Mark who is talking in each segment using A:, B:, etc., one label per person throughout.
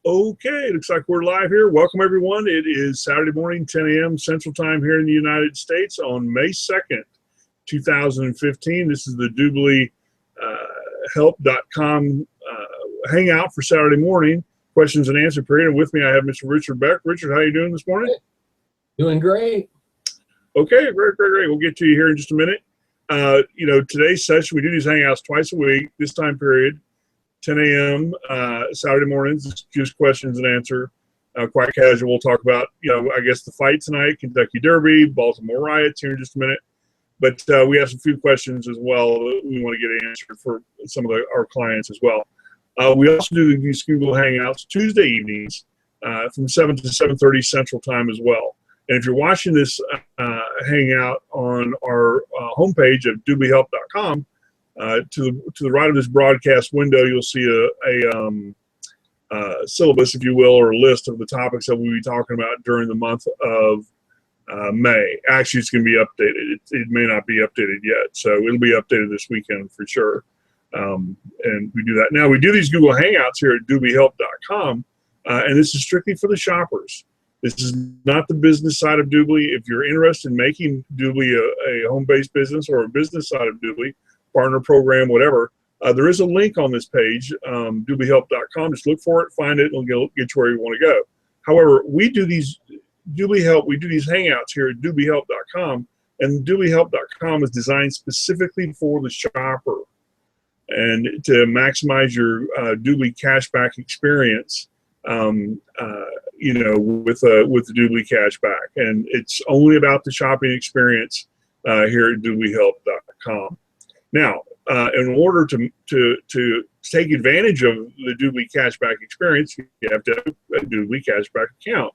A: Okay, looks like we're live here. Welcome, everyone. It is Saturday morning, 10 a.m. Central Time here in the United States on May 2nd, 2015. This is the DubLiHelp.com hangout for Saturday morning, questions and answer period. And with me, I have Mr. Richard Beck. Richard, how are you doing this morning?
B: Doing great.
A: Okay, great. We'll get to you here in just a minute. Today's session, we do these hangouts twice a week, this time period. 10 a.m. Saturday mornings, just questions and answer, quite casual. We'll talk about, I guess the fight tonight, Kentucky Derby, Baltimore riots here in just a minute. But we have some few questions as well that we want to get answered for some of our clients as well. We also do these Google Hangouts Tuesday evenings from 7 to 7:30 Central Time as well. And if you're watching this hangout on our homepage of DubLiHelp.com, to the right of this broadcast window, you'll see a syllabus, if you will, or a list of the topics that we'll be talking about during the month of May. Actually, it's going to be updated. It may not be updated yet, so it'll be updated this weekend for sure. And we do that. Now, we do these Google Hangouts here at DubLiHelp.com, and this is strictly for the shoppers. This is not the business side of DubLi. If you're interested in making DubLi a home-based business or a business side of DubLi, partner program, whatever, there is a link on this page, DubLiHelp.com. Just look for it, find it, and it'll get you where you want to go. However, we do these DubLiHelp, we do these hangouts here at DubLiHelp.com, and DubLiHelp.com is designed specifically for the shopper and to maximize your DubLi cashback experience, with the DubLi cashback. And it's only about the shopping experience here at DubLiHelp.com. Now, in order to take advantage of the DubLi cashback experience, you have to have a DubLi cashback account.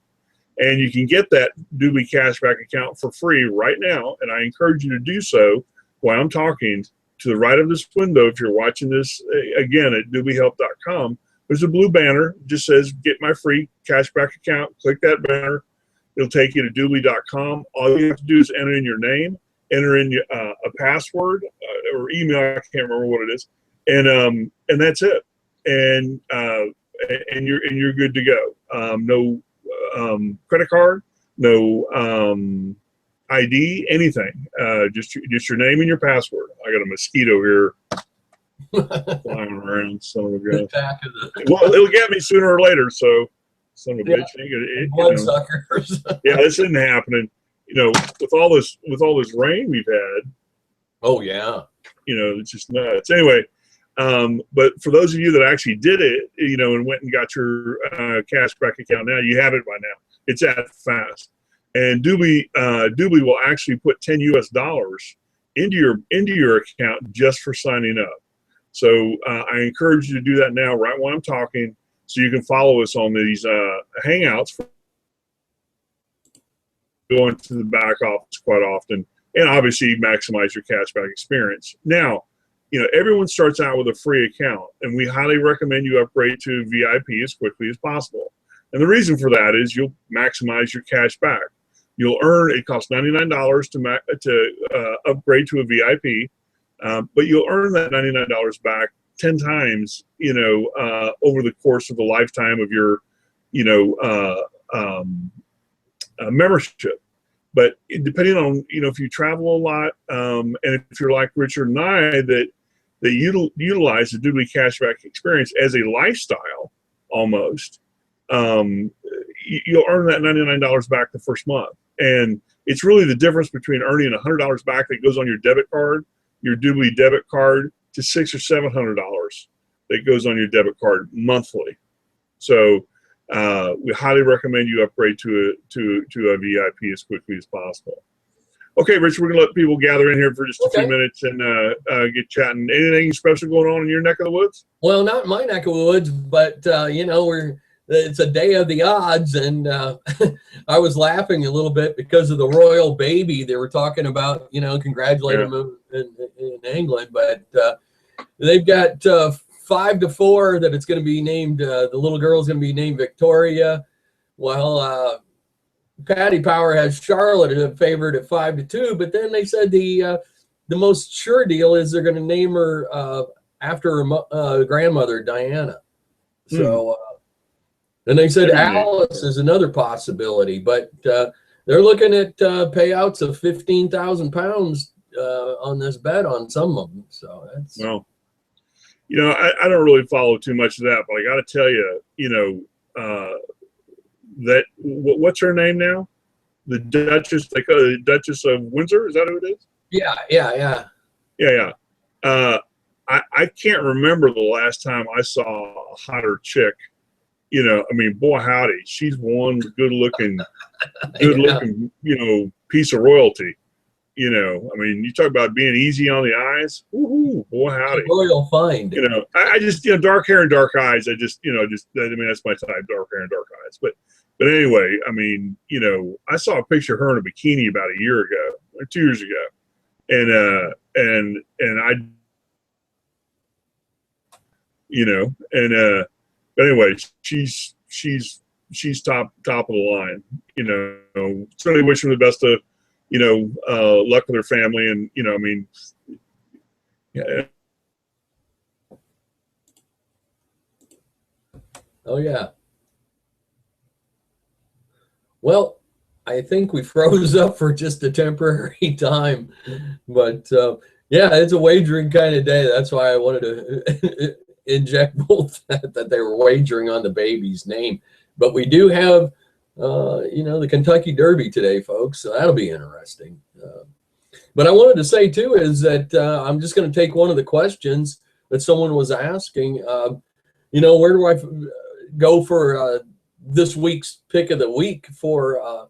A: And you can get that DubLi cashback account for free right now, and I encourage you to do so while I'm talking. To the right of this window, if you're watching this, again, at DubLiHelp.com, there's a blue banner. It just says, get my free cashback account. Click that banner. It'll take you to DubLi.com. All you have to do is enter in your name, enter in a password or email. I can't remember what it is, and that's it. And you're good to go. No credit card, no ID, anything. Just your name and your password. I got a mosquito here flying around. Son of a gun. Well, it'll get me sooner or later. So, son of a bitch.
B: Bloodsuckers.
A: Yeah, this isn't happening. With all this rain we've had.
B: Oh yeah.
A: It's just nuts. Anyway, but for those of you that actually did it, and went and got your cashback account, now you have it by now. It's that fast. And DubLi will actually put $10 US into your account just for signing up. So I encourage you to do that now, right while I'm talking, so you can follow us on these hangouts. Going to the back office quite often, and obviously maximize your cashback experience. Now, everyone starts out with a free account, and we highly recommend you upgrade to VIP as quickly as possible. And the reason for that is you'll maximize your cash back. You'll earn, it costs $99 to upgrade to a VIP, but you'll earn that $99 back 10 times, over the course of the lifetime of your, membership. But depending on, if you travel a lot, and if you're like Richard and I, that utilize the DubLi cashback experience as a lifestyle almost, you'll earn that $99 back the first month. And it's really the difference between earning $100 back that goes on your debit card, your DubLi debit card, to $600 or $700 that goes on your debit card monthly. So we highly recommend you upgrade to a VIP as quickly as possible. Okay, Rich, we're going to let people gather in here for just a few minutes and get chatting. Anything special going on in your neck of the woods?
B: Well, not in my neck of the woods, but, it's a day of the odds, and I was laughing a little bit because of the royal baby. They were talking about, congratulating him in England, but they've got 5-4 that it's going to be named, the little girl's going to be named Victoria, while Patty Power has Charlotte a favorite at 5-2, but then they said the most sure deal is they're going to name her after her grandmother, Diana. So And they said
A: Every day.
B: Alice is another possibility, but they're looking at payouts of 15,000 pounds on this bet on some of them. So that's
A: well, you know, I don't really follow too much of that, but I got to tell you, you know, that what's her name now? The Duchess, they call her the Duchess of Windsor. Is that who it is?
B: yeah.
A: Yeah. I can't remember the last time I saw a hotter chick. You know, I mean, boy, howdy, she's one good looking, you know, piece of royalty. You know, I mean, you talk about being easy on the eyes. Woohoo, boy, howdy.
B: Royal find.
A: You know, I just, you know, dark hair and dark eyes. I just, you know, I mean, that's my type, dark hair and dark eyes. But anyway, I mean, you know, I saw a picture of her in a bikini about a year ago or 2 years ago, and I, you know, and but anyway, she's top of the line. You know, certainly wish her the best of, you know, luck with her family, and you know, I mean, yeah.
B: Oh yeah. Well, I think we froze up for just a temporary time, but yeah, it's a wagering kind of day. That's why I wanted to inject both that they were wagering on the baby's name. But we do have, you know, the Kentucky Derby today, folks. So that'll be interesting. But I wanted to say too is that I'm just going to take one of the questions that someone was asking. You know, where do I go for this week's pick of the week for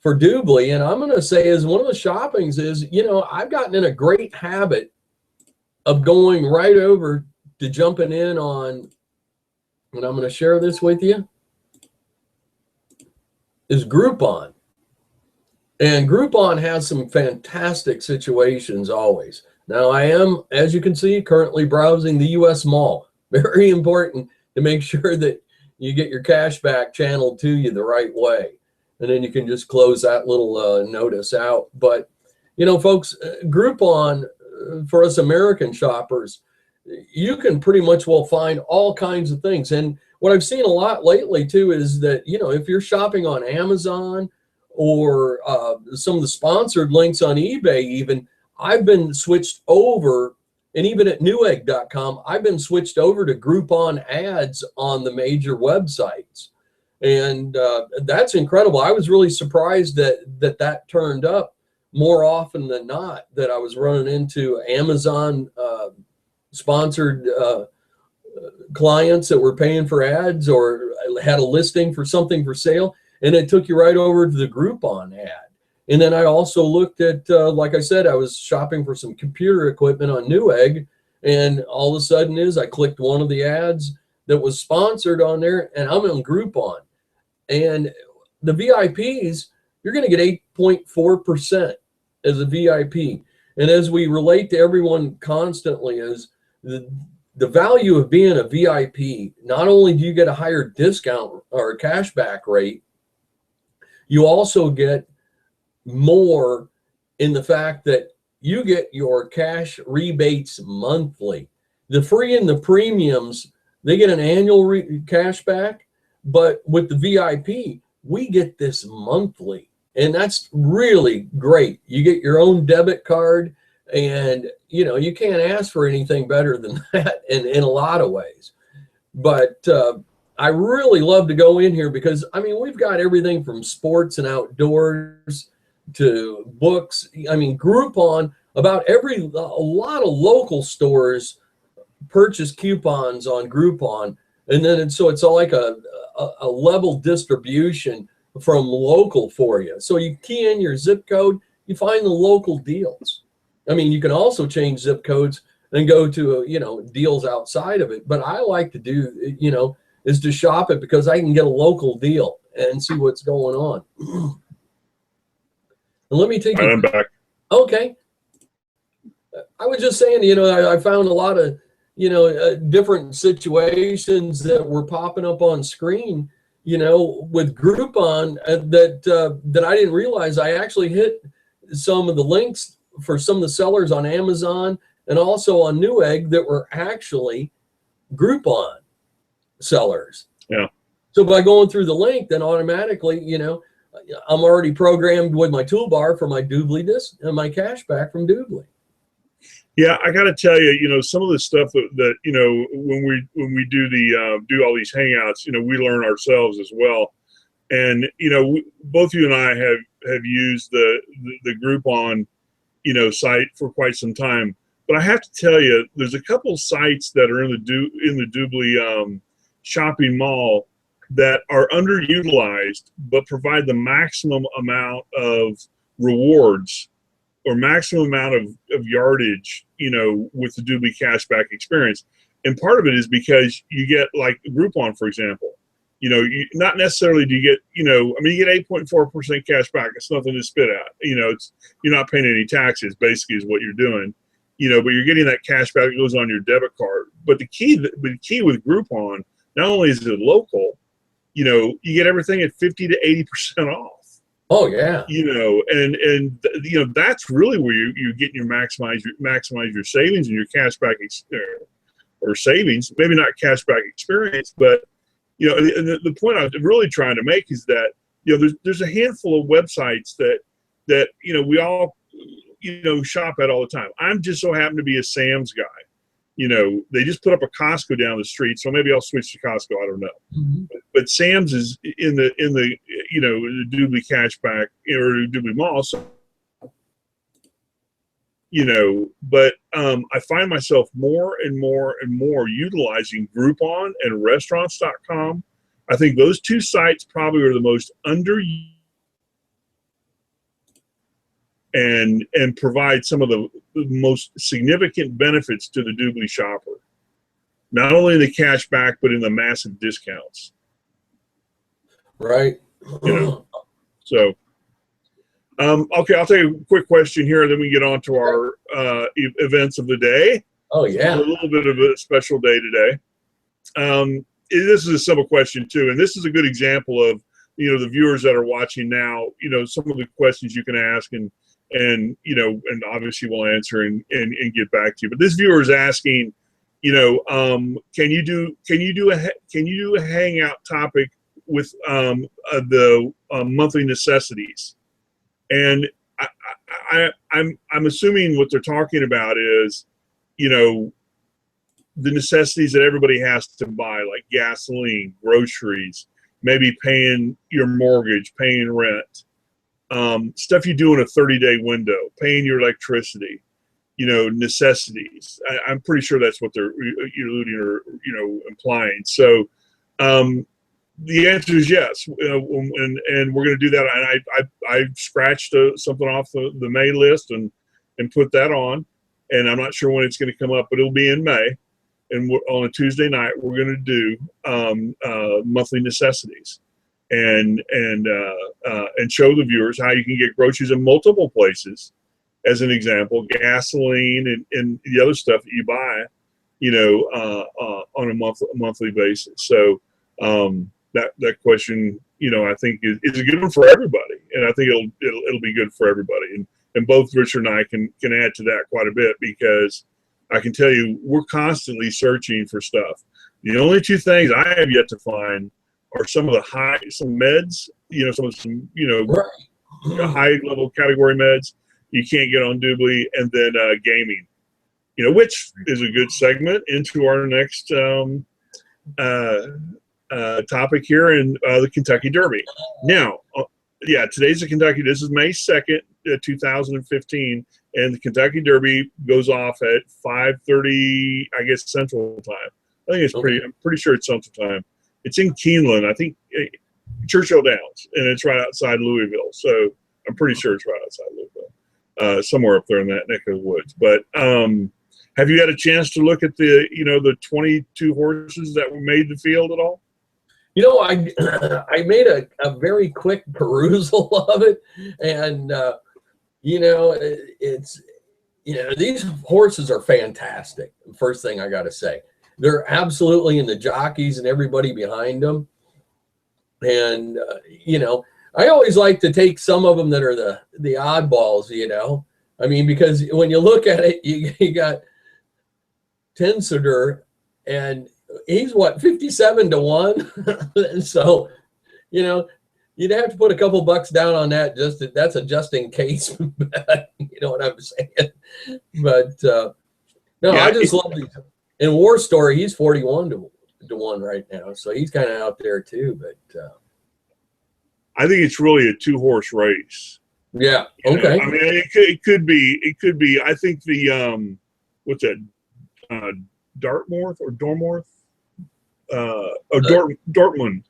B: DubLi? And I'm going to say is one of the shoppings is, you know, I've gotten in a great habit of going right over to jumping in on, and I'm going to share this with you, is Groupon. And Groupon has some fantastic situations always. Now I am, as you can see, currently browsing the US Mall. Very important to make sure that you get your cash back channeled to you the right way. And then you can just close that little notice out. But, you know, folks, Groupon, for us American shoppers, you can pretty much will find all kinds of things. And what I've seen a lot lately too is that, you know, if you're shopping on Amazon or some of the sponsored links on eBay, even, I've been switched over, and even at Newegg.com, I've been switched over to Groupon ads on the major websites. And that's incredible. I was really surprised that turned up more often than not, that I was running into Amazon sponsored clients that were paying for ads or had a listing for something for sale, and it took you right over to the Groupon ad. And then I also looked at, like I said, I was shopping for some computer equipment on Newegg, and all of a sudden I clicked one of the ads that was sponsored on there, and I'm on Groupon. And the VIPs, you're going to get 8.4% as a VIP. And as we relate to everyone constantly, is the value of being a VIP, not only do you get a higher discount or a cashback rate, you also get more in the fact that you get your cash rebates monthly. The free and the premiums, they get an annual cashback, but with the VIP, we get this monthly. And that's really great. You get your own debit card, and you know, you can't ask for anything better than that in a lot of ways. But I really love to go in here because, I mean, we've got everything from sports and outdoors to books. I mean, Groupon, about a lot of local stores purchase coupons on Groupon, and then so it's all like a level distribution from local for you. So you key in your zip code, you find the local deals. I mean, you can also change zip codes and go to, you know, deals outside of it. But I like to do, you know, is to shop it because I can get a local deal and see what's going on. And let me take you.
A: I'm back.
B: Okay. I was just saying, you know, I found a lot of, you know, different situations that were popping up on screen, you know, with Groupon that I didn't realize. I actually hit some of the links for some of the sellers on Amazon and also on Newegg that were actually Groupon sellers.
A: Yeah.
B: So by going through the link, then automatically, you know, I'm already programmed with my toolbar for my DubLi disc and my cash back from DubLi.
A: Yeah, I got to tell you, you know, some of the stuff that you know, when we do do all these hangouts, you know, we learn ourselves as well. And you know, both you and I have used the Groupon, you know, site for quite some time. But I have to tell you, there's a couple sites that are in the DubLi shopping mall that are underutilized, but provide the maximum amount of rewards or maximum amount of yardage, you know, with the DubLi cashback experience. And part of it is because you get, like Groupon, for example, you know, not necessarily do you get, you know, I mean, you get 8.4% cash back. It's nothing to spit at. You know, you're not paying any taxes, basically, is what you're doing. You know, but you're getting that cash back that goes on your debit card. But the key with Groupon, not only is it local, you know, you get everything at 50 to 80% off.
B: Oh yeah.
A: You know, and you know, that's really where you're getting your maximize your savings and your cashback or savings. Maybe not cashback experience, but you know, and the point I'm really trying to make is that, you know, there's a handful of websites that you know, we all, you know, shop at all the time. I'm just so happen to be a Sam's guy. You know, they just put up a Costco down the street, so maybe I'll switch to Costco. I don't know. Mm-hmm. But Sam's is in the you know, the DubLi cashback or DubLi mall. So, you know, but I find myself more and more and more utilizing Groupon and Restaurants.com. I think those two sites probably are the most underused and provide some of the most significant benefits to the DubLi shopper. Not only in the cash back, but in the massive discounts.
B: Right.
A: You know, so, okay, I'll take a quick question here, then we get on to our events of the day.
B: Oh, yeah.
A: It's a little bit of a special day today. This is a simple question, too, and this is a good example of, you know, the viewers that are watching now, you know, some of the questions you can ask and you know, and obviously we'll answer and get back to you. But this viewer is asking, you know, can you do a hangout topic with the monthly necessities? And I'm assuming what they're talking about is, you know, the necessities that everybody has to buy, like gasoline, groceries, maybe paying your mortgage, paying rent. Stuff you do in a 30-day window, paying your electricity, you know, necessities. I'm pretty sure that's what you're alluding or, you know, implying. So the answer is yes, and we're going to do that. And I scratched something off the May list and put that on, and I'm not sure when it's going to come up, but it'll be in May. And on a Tuesday night, we're going to do monthly necessities. And show the viewers how you can get groceries in multiple places, as an example, gasoline and the other stuff that you buy, you know, on a monthly basis. So that question, you know, I think is a good one for everybody, and I think it'll be good for everybody. And both Richard and I can add to that quite a bit, because I can tell you we're constantly searching for stuff. The only two things I have yet to find are some meds, you know, some you know, right, high level category meds you can't get on DubLi, and then gaming, you know, which is a good segment into our next topic here in the Kentucky Derby. Now, yeah, today's the Kentucky. This is May 2nd, 2015, and the Kentucky Derby goes off at 5:30, I guess, Central Time. I think it's I'm pretty sure it's Central Time. It's in Keeneland, I think, Churchill Downs, and it's right outside Louisville. So I'm pretty sure it's right outside Louisville, somewhere up there in that neck of the woods. But have you had a chance to look at the 22 horses that made the field at all?
B: You know, I made a very quick perusal of it, and you know, it's, you know, these horses are fantastic. First thing I got to say. They're absolutely in the jockeys and everybody behind them. And, you know, I always like to take some of them that are the oddballs, you know. I mean, because when you look at it, you got Tensider, and he's what, 57-1. So, you know, you'd have to put a couple bucks down on that. That's a just in case bet. You know what I'm saying? But no,
A: Yeah,
B: I just love these. In War Story, he's 41-1 right now, so he's kind of out there too. But
A: I think it's really a 2-horse race.
B: yeah,
A: You know,
B: okay.
A: I mean, it could be. I think the what's that? Dartmouth or Dormorth? Dortmund.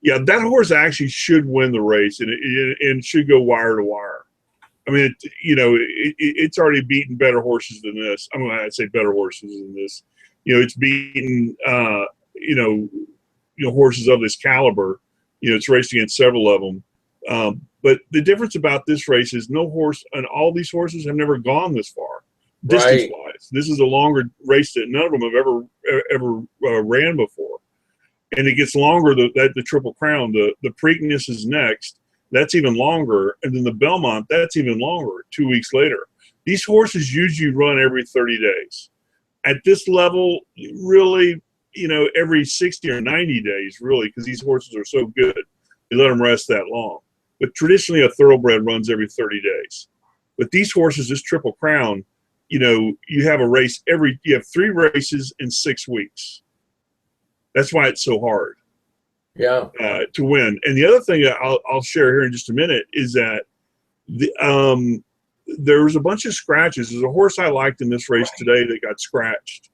A: Yeah, that horse actually should win the race, and it should go wire to wire. I mean, it's already beaten better horses than this. I mean, I'd say better horses than this. You know, it's beaten horses of this caliber. You know, it's raced against several of them. But the difference about this race is no horse, and all these horses have never gone this far, distance-wise. This is a longer race that none of them have ever ran before. And it gets longer, the Triple Crown. The Preakness is next. That's even longer. And then the Belmont, that's even longer, 2 weeks later. These horses usually run every 30 days. At this level, really, every 60 or 90 days, really, because these horses are so good. They let them rest that long. But traditionally, a thoroughbred runs every 30 days. But these horses, this Triple Crown, you have a race you have 3 races in 6 weeks. That's why it's so hard.
B: Yeah.
A: To win. And the other thing that I'll share here in just a minute is that there was a bunch of scratches. There's a horse I liked in this race today that got scratched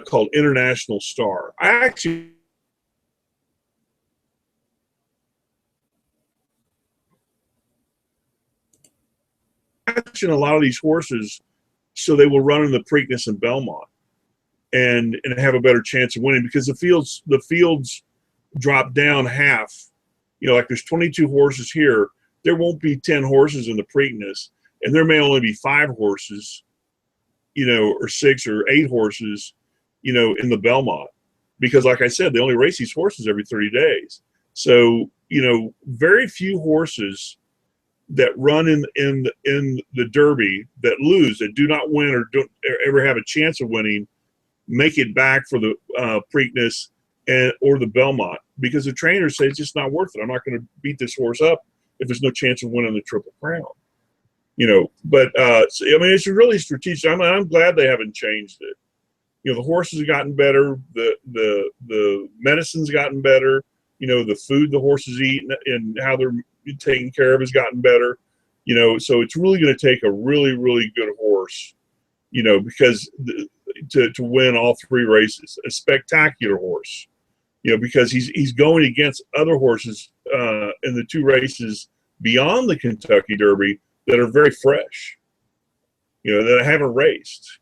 A: called International Star. I actually a lot of these horses so they will run in the Preakness and Belmont and have a better chance of winning, because the fields drop down half. Like there's 22 horses here. There won't be 10 horses in the Preakness, and there may only be 5 horses, or 6 or 8 horses, in the Belmont, because like I said, they only race these horses every 30 days. So, very few horses that run in the Derby that lose, that do not win or don't ever have a chance of winning, make it back for the Preakness or the Belmont, because the trainers say it's just not worth it. I'm not going to beat this horse up if there's no chance of winning the Triple Crown. But so, I mean, it's really strategic. I'm glad they haven't changed it. The horses have gotten better. The medicine's gotten better. The food the horses eat and how they're taken care of has gotten better. So it's really going to take a really, really good horse, because to win all 3 races, a spectacular horse. Because he's going against other horses in the 2 races beyond the Kentucky Derby that are very fresh, that haven't raced,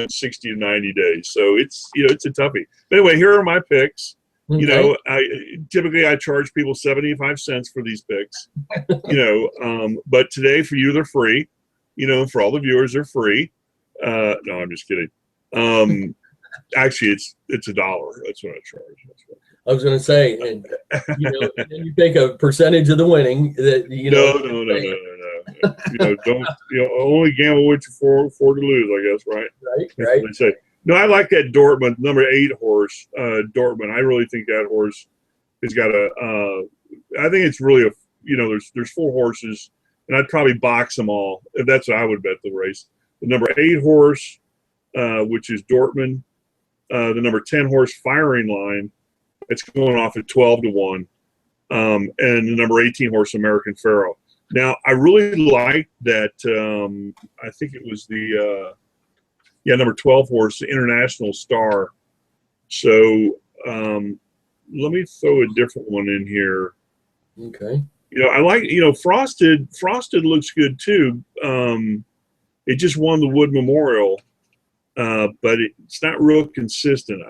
A: 60 to 90 days. So it's a toughie. But anyway, here are my picks.
B: Okay.
A: I charge people 75 cents for these picks, but today for you, they're free, and for all the viewers, they're free. No, I'm just kidding. Actually, it's $1. That's what I charge.
B: I was going to say, and you take a percentage of the winning. That
A: No. Don't only gamble what you afford to lose, I guess, right?
B: Right.
A: That's what they say. No, I like that Dortmund number 8 horse. Dortmund. I really think that horse has got I think it's really there's 4 horses, and I'd probably box them all. That's what I would bet the race. The number 8 horse, which is Dortmund. The number 10 horse Firing Line, it's going off at 12-1, and the number 18 horse American Pharaoh. Now, I really liked that. I think it was the number 12 horse, the International Star. So let me throw a different one in here.
B: Okay.
A: I like Frosted. Frosted looks good too. It just won the Wood Memorial. But it's not real consistent.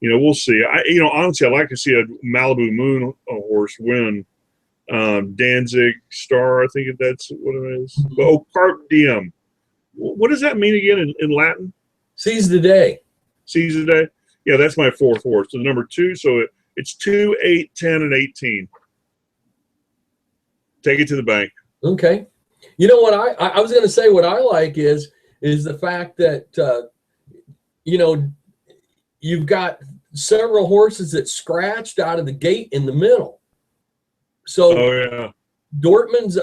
A: We'll see. Honestly, I'd like to see a Malibu Moon horse win. Danzig Star, I think that's what it is. Oh, Carp Diem. What does that mean again in Latin?
B: Seize the day.
A: Seize the day. Yeah, that's my 4th horse. So the number 2. So it's 2, 8, 10, and 18. Take it to the bank.
B: Okay. You know what I was going to say? What I like is the fact that you know, you've got several horses that scratched out of the gate in the middle. So
A: Oh yeah.
B: Dortmund's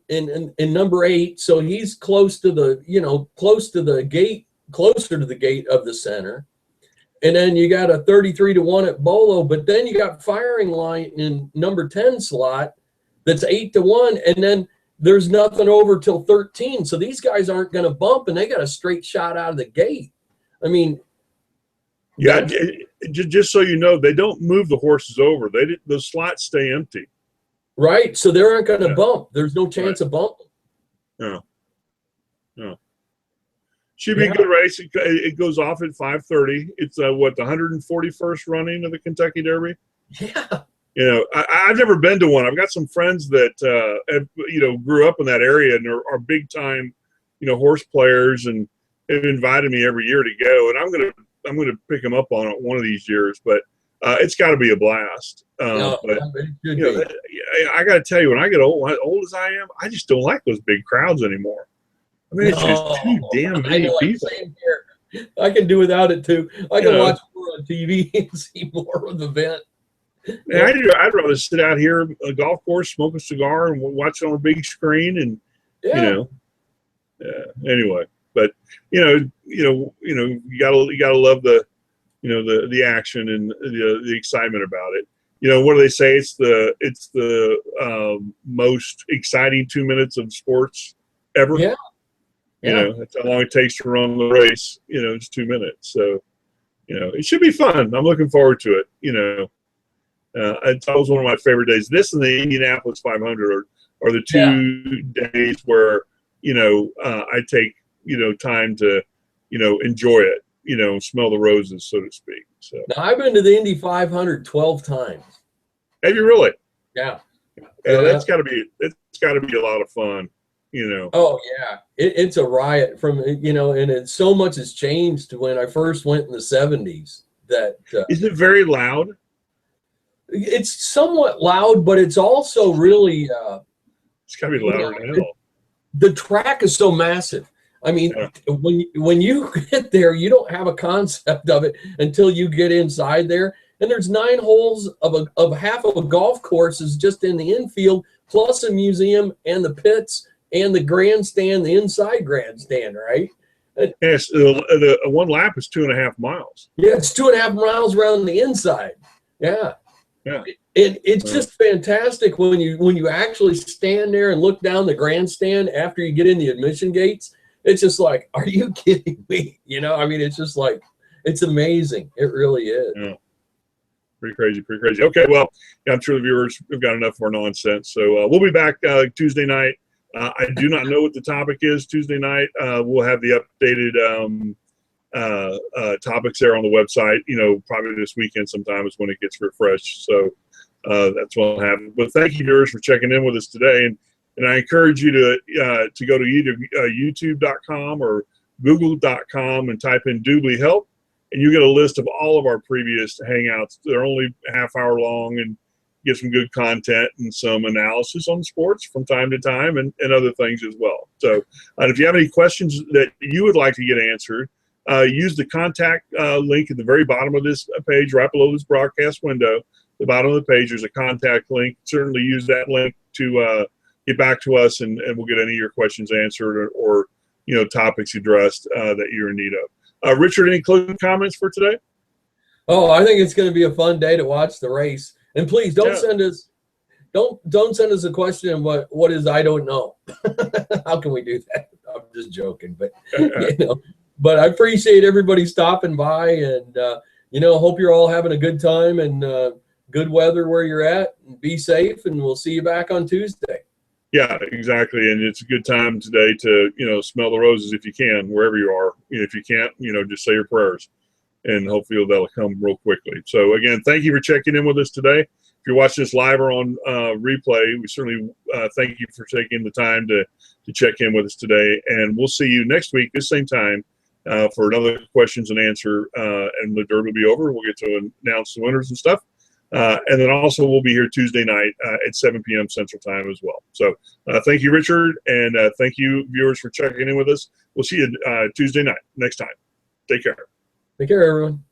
B: in number 8, so he's close to the, close to the gate, closer to the gate of the center. And then you got a 33-1 at Bolo, but then you got Firing Line in number 10 slot that's 8-1, and then there's nothing over till 13. So these guys aren't going to bump, and they got a straight shot out of the gate. I mean,
A: yeah. Just so you know, they don't move the horses over. The slots stay empty.
B: Right. So they aren't going to bump. There's no chance of bumping.
A: No. No. Should be a good race. It goes off at 5:30. It's the 141st running of the Kentucky Derby.
B: Yeah.
A: I've never been to one. I've got some friends that grew up in that area and are big time, horse players, and have invited me every year to go. And I'm gonna pick them up on it one of these years. But it's got to be a blast. But I got to tell you, when I get old as I am, I just don't like those big crowds anymore. I mean, it's just too damn many people.
B: I can do without it too. I can watch more on TV and see more of the event.
A: And I'd rather sit out here on a golf course, smoke a cigar, and watch it on a big screen. And anyway, but you gotta love the action and the excitement about it. What do they say? It's the most exciting 2 minutes of sports ever.
B: Yeah.
A: That's how long it takes to run the race. It's 2 minutes. So, it should be fun. I'm looking forward to it. It's always one of my favorite days. This and the Indianapolis 500 are the two days where, I take, time to, enjoy it, smell the roses, so to speak. So
B: now, I've been to the Indy 500 12 times.
A: Have you really?
B: Yeah.
A: That's got to be a lot of fun.
B: Oh yeah, it's a riot from and so much has changed when I first went in the 70s. That
A: is it very loud?
B: It's somewhat loud, but it's also really
A: it's gotta be louder than hell.
B: The track is so massive. I mean, when you get there, you don't have a concept of it until you get inside there. And there's 9 holes of half of a golf course is just in the infield, plus a museum and the pits and the grandstand, the inside grandstand, right?
A: Yes, the one lap is 2.5 miles.
B: Yeah, it's 2.5 miles around the inside. Yeah.
A: Yeah.
B: And it's just fantastic when you actually stand there and look down the grandstand after you get in the admission gates. It's just like, are you kidding me? I mean, it's just like, it's amazing. It really is.
A: Yeah. Pretty crazy. Okay, well, I'm sure the viewers have got enough of our nonsense. So we'll be back Tuesday night. I do not know what the topic is Tuesday night. We'll have the updated topics there on the website. Probably this weekend sometime is when it gets refreshed. So that's what will happen. But thank you, viewers, for checking in with us today. And I encourage you to go to either YouTube.com or Google.com and type in DubLiHelp, and you get a list of all of our previous hangouts. They're only half hour long and get some good content and some analysis on sports from time to time and other things as well. So if you have any questions that you would like to get answered, use the contact link at the very bottom of this page, right below this broadcast window. The bottom of the page, there's a contact link. Certainly use that link to get back to us, and we'll get any of your questions answered or topics addressed that you're in need of. Richard, any closing comments for today?
B: Oh, I think it's going to be a fun day to watch the race. And please don't send us a question. What is I don't know. How can we do that? I'm just joking, but but I appreciate everybody stopping by, and hope you're all having a good time and good weather where you're at. And be safe, and we'll see you back on Tuesday.
A: Yeah, exactly. And it's a good time today to smell the roses if you can, wherever you are. If you can't, just say your prayers, and hopefully that'll come real quickly. So again, thank you for checking in with us today. If you're watching this live or on replay, we certainly thank you for taking the time to check in with us today. And we'll see you next week, this same time, for another questions and answer. And the Derby will be over. We'll get to announce the winners and stuff. And then also we'll be here Tuesday night at 7 p.m. Central Time as well. So thank you, Richard, and thank you, viewers, for checking in with us. We'll see you Tuesday night next time. Take care.
B: Take care, everyone.